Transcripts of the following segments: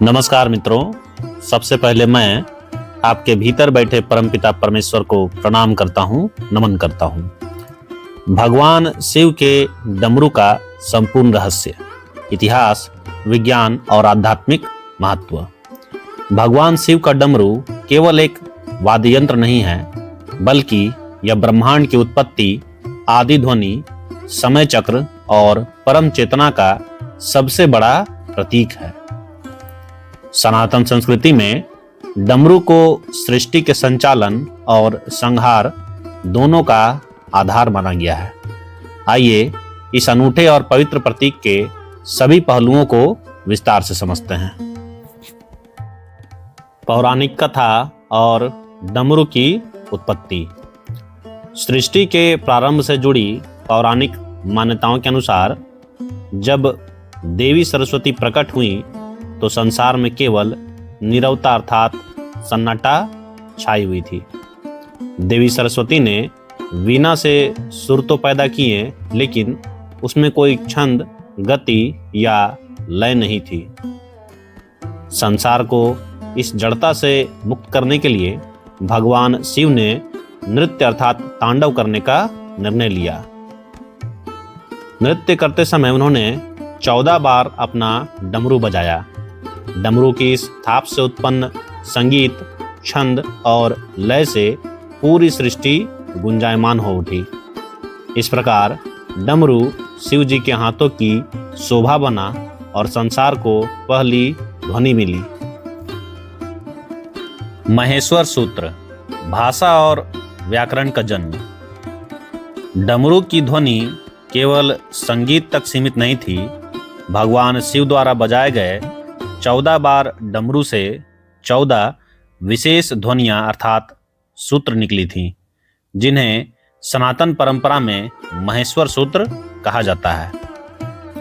नमस्कार मित्रों, सबसे पहले मैं आपके भीतर बैठे परमपिता परमेश्वर को प्रणाम करता हूँ, नमन करता हूँ। भगवान शिव के डमरू का संपूर्ण रहस्य, इतिहास, विज्ञान और आध्यात्मिक महत्व। भगवान शिव का डमरू केवल एक वाद्य यंत्र नहीं है, बल्कि यह ब्रह्मांड की उत्पत्ति, आदि ध्वनि, समय चक्र और परम चेतना का सबसे बड़ा प्रतीक है। सनातन संस्कृति में डमरू को सृष्टि के संचालन और संहार दोनों का आधार माना गया है। आइए इस अनूठे और पवित्र प्रतीक के सभी पहलुओं को विस्तार से समझते हैं। पौराणिक कथा और डमरू की उत्पत्ति। सृष्टि के प्रारंभ से जुड़ी पौराणिक मान्यताओं के अनुसार जब देवी सरस्वती प्रकट हुई तो संसार में केवल नीरवता अर्थात सन्नाटा छाई हुई थी। देवी सरस्वती ने वीणा से सुर तो पैदा किए, लेकिन उसमें कोई छंद, गति या लय नहीं थी। संसार को इस जड़ता से मुक्त करने के लिए भगवान शिव ने नृत्य अर्थात तांडव करने का निर्णय लिया। नृत्य करते समय उन्होंने 14 बार अपना डमरू बजाया। डमरू की इस थाप से उत्पन्न संगीत, छंद और लय से पूरी सृष्टि गुंजायमान हो उठी। इस प्रकार डमरू शिव जी के हाथों की शोभा बना और संसार को पहली ध्वनि मिली। महेश्वर सूत्र, भाषा और व्याकरण का जन्म। डमरू की ध्वनि केवल संगीत तक सीमित नहीं थी। भगवान शिव द्वारा बजाए गए 14 बार डमरू से 14 विशेष ध्वनियां अर्थात सूत्र निकली थीं, जिन्हें सनातन परंपरा में महेश्वर सूत्र कहा जाता है।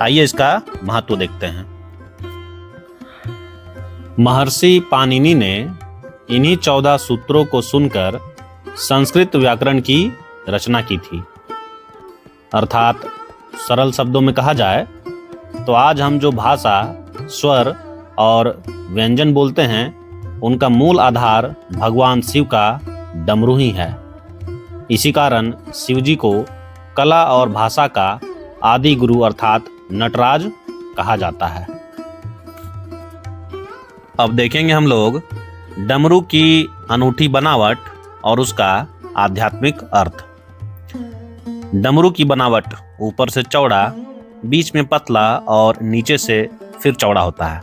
आइए इसका महत्व देखते हैं। महर्षि पाणिनि ने इन्हीं 14 सूत्रों को सुनकर संस्कृत व्याकरण की रचना की थी। अर्थात सरल शब्दों में कहा जाए तो आज हम जो भाषा, स्वर और व्यंजन बोलते हैं, उनका मूल आधार भगवान शिव का डमरू ही है। इसी कारण शिव जी को कला और भाषा का आदि गुरु अर्थात नटराज कहा जाता है। अब देखेंगे हम लोग डमरू की अनूठी बनावट और उसका आध्यात्मिक अर्थ। डमरू की बनावट ऊपर से चौड़ा, बीच में पतला और नीचे से फिर चौड़ा होता है।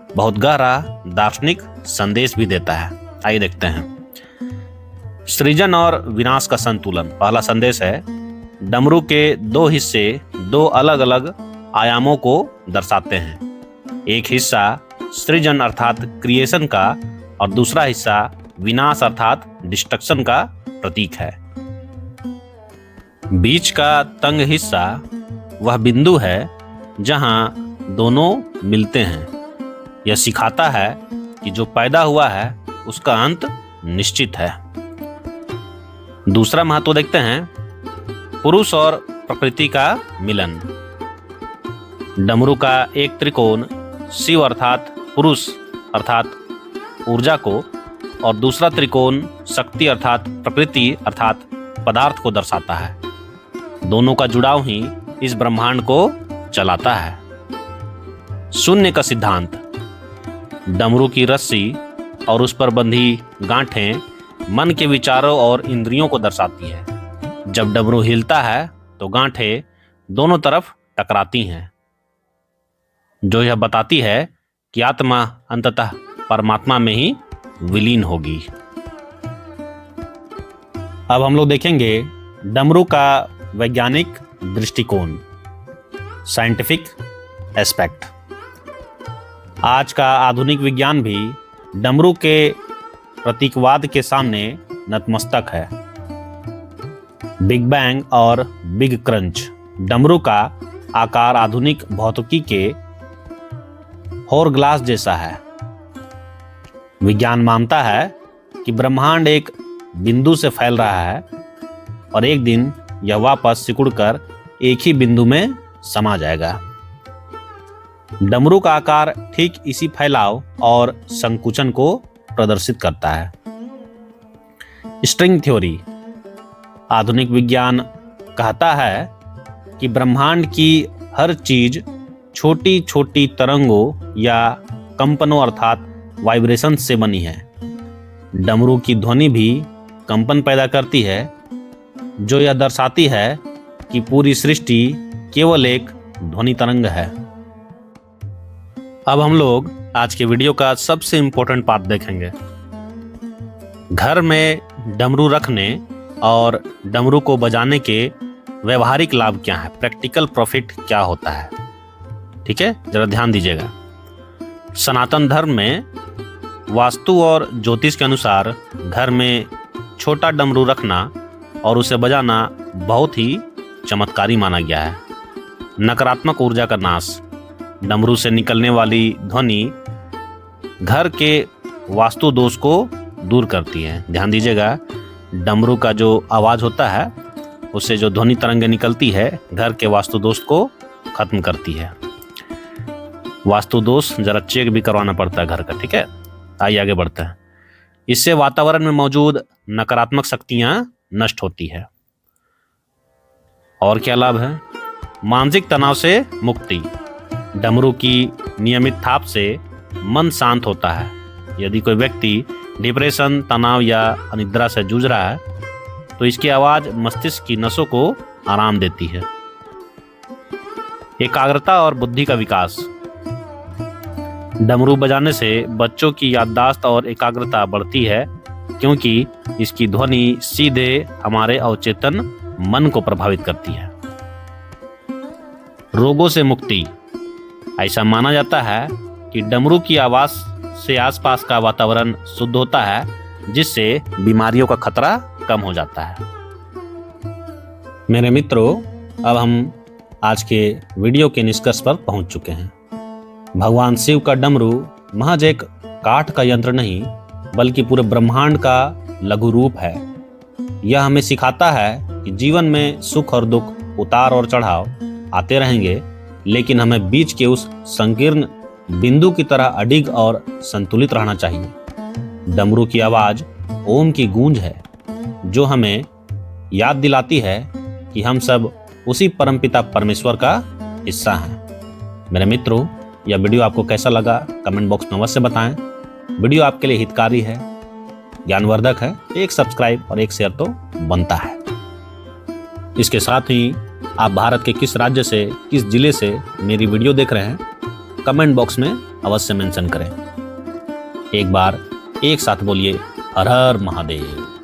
बहुत गहरा दार्शनिक संदेश भी देता है। आइए देखते हैं। सृजन और विनाश का संतुलन। पहला संदेश है, डमरू के 2 हिस्से 2 अलग अलग आयामों को दर्शाते हैं। एक हिस्सा सृजन अर्थात क्रिएशन का और दूसरा हिस्सा विनाश अर्थात डिस्ट्रक्शन का प्रतीक है। बीच का तंग हिस्सा वह बिंदु है जहां दोनों मिलते हैं। यह सिखाता है कि जो पैदा हुआ है उसका अंत निश्चित है। दूसरा महत्व देखते हैं, पुरुष और प्रकृति का मिलन। डमरू का एक त्रिकोण शिव अर्थात पुरुष अर्थात ऊर्जा को और दूसरा त्रिकोण शक्ति अर्थात प्रकृति अर्थात पदार्थ को दर्शाता है। दोनों का जुड़ाव ही इस ब्रह्मांड को चलाता है। शून्य का सिद्धांत। डमरू की रस्सी और उस पर बंधी गांठें मन के विचारों और इंद्रियों को दर्शाती है। जब डमरू हिलता है तो गांठें दोनों तरफ टकराती हैं, जो यह बताती है कि आत्मा अंततः परमात्मा में ही विलीन होगी। अब हम लोग देखेंगे डमरू का वैज्ञानिक दृष्टिकोण, साइंटिफिक एस्पेक्ट। आज का आधुनिक विज्ञान भी डमरू के प्रतीकवाद के सामने नतमस्तक है। बिग बैंग और बिग क्रंच। डमरू का आकार आधुनिक भौतिकी के होरग्लास जैसा है। विज्ञान मानता है कि ब्रह्मांड एक बिंदु से फैल रहा है और एक दिन यह वापस सिकुड़कर एक ही बिंदु में समा जाएगा। डमरू का आकार ठीक इसी फैलाव और संकुचन को प्रदर्शित करता है। String theory. आधुनिक विज्ञान कहता है कि ब्रह्मांड की हर चीज छोटी छोटी तरंगों या कंपनों अर्थात वाइब्रेशन से बनी है। डमरू की ध्वनि भी कंपन पैदा करती है, जो यह दर्शाती है कि पूरी सृष्टि केवल एक ध्वनि तरंग है। अब हम लोग आज के वीडियो का सबसे इंपॉर्टेंट पार्ट देखेंगे। घर में डमरू रखने और डमरू को बजाने के व्यवहारिक लाभ क्या है, प्रैक्टिकल प्रॉफिट क्या होता है। ठीक है, जरा ध्यान दीजिएगा। सनातन धर्म में वास्तु और ज्योतिष के अनुसार घर में छोटा डमरू रखना और उसे बजाना बहुत ही चमत्कारी माना गया है। नकारात्मक ऊर्जा का नाश। डमरू से निकलने वाली ध्वनि घर के वास्तु दोष को दूर करती है। ध्यान दीजिएगा, डमरू का जो आवाज़ होता है उससे जो ध्वनि तरंगें निकलती है घर के वास्तु दोष को खत्म करती है। वास्तु दोष जरा चेक भी करवाना पड़ता है घर का। ठीक है, आइए आगे बढ़ते हैं। इससे वातावरण में मौजूद नकारात्मक शक्तियां नष्ट होती है। और क्या लाभ है? मानसिक तनाव से मुक्ति। डमरू की नियमित थाप से मन शांत होता है। यदि कोई व्यक्ति डिप्रेशन, तनाव या अनिद्रा से जूझ रहा है तो इसकी आवाज़ मस्तिष्क की नसों को आराम देती है। एकाग्रता और बुद्धि का विकास। डमरू बजाने से बच्चों की याददाश्त और एकाग्रता बढ़ती है, क्योंकि इसकी ध्वनि सीधे हमारे अवचेतन मन को प्रभावित करती है। रोगों से मुक्ति। ऐसा माना जाता है कि डमरू की आवाज से आसपास का वातावरण शुद्ध होता है, जिससे बीमारियों का खतरा कम हो जाता है। मेरे मित्रों, अब हम आज के वीडियो के निष्कर्ष पर पहुंच चुके हैं। भगवान शिव का डमरू महज एक काठ का यंत्र नहीं, बल्कि पूरे ब्रह्मांड का लघु रूप है। यह हमें सिखाता है कि जीवन में सुख और दुख, उतार और चढ़ाव आते रहेंगे, लेकिन हमें बीच के उस संकीर्ण बिंदु की तरह अडिग और संतुलित रहना चाहिए। डमरू की आवाज ओम की गूंज है, जो हमें याद दिलाती है कि हम सब उसी परमपिता परमेश्वर का हिस्सा हैं। मेरे मित्रों, यह वीडियो आपको कैसा लगा कमेंट बॉक्स में अवश्य बताएं। वीडियो आपके लिए हितकारी है, ज्ञानवर्धक है, एक सब्सक्राइब और एक शेयर तो बनता है। इसके साथ ही आप भारत के किस राज्य से, किस जिले से मेरी वीडियो देख रहे हैं, कमेंट बॉक्स में अवश्य मेंशन करें। एक बार एक साथ बोलिए, हर हर महादेव।